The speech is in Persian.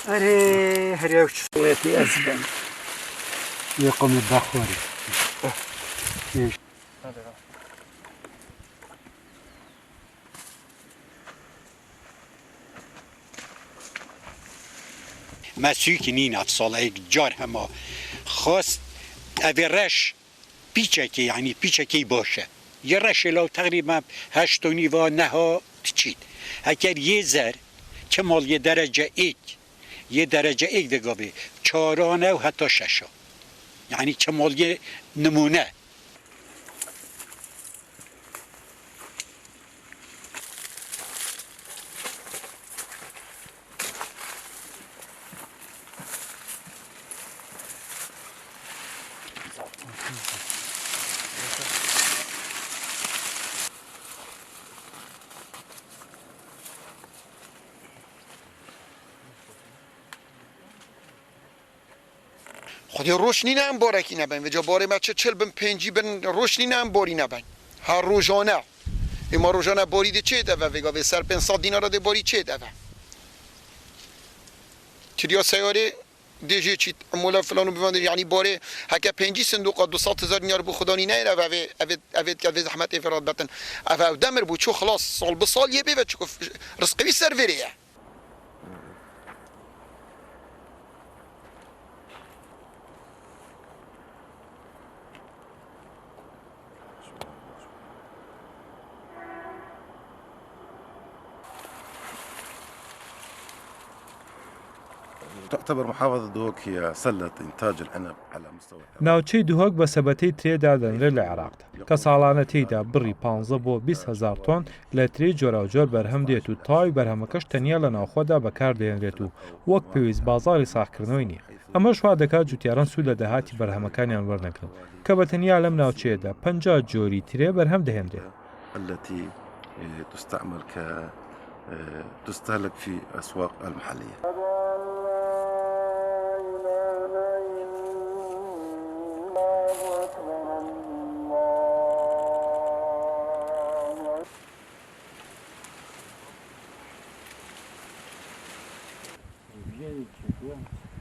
أري هريوش صوتي أزبن يقوم البخوري ما سوكنين أفصال جار هما خاص أفرش بيشكي يعني بيشكي باشه يرش لو تقريبا 8 و نها تشيد هكذا يزر كمال یه درجه ایک دگاوی 4 و حتی 6 یعنی کمال نمونه خودی روشنی نم بارکی نبین و جا باره بچه 45 بن روشنی نم باری نبین هر روزانه اما روزانه باری ده چه دوه وگا به سر 500 دینار ده باری چه دوه تریا سیاره دیجی چی مولا فلانو بفهمید یعنی باره هک 5 صندوق 200,000 دینار بو خدانی نه و اوید که زحمت افراد بتن او دمر بو چو خلاص سال به سال یه به چو رزقی سروریه تعتبر محافظة دهوك هي سلة إنتاج العنب على مستوى ناوچەی دوهۆک بە سەبەتەی ترێدا دەنرێت لە عێراقدا کە ساڵانە تێیدا بڕی 15 بۆ 20,000 تۆن لە ترێ جۆراوجۆر بەرهەم دێت و تاوی بەرهەمەکەش تەنیا لە ناوخۆدا بەکاردێنرێت و وەک پێویست بازاڕی ساختکردنەوەی نییە ئەمەش وا دەکات جوتیاران سوود لە داهاتی بەرهەمەکانیان وەرنەگرن کە بە تەنیا لەم ناوچەیەدا 50 جۆری ترێ بەرهەم دەهێنرێت التي تستعمل تستهلك في أسواق المحلية Wielkie,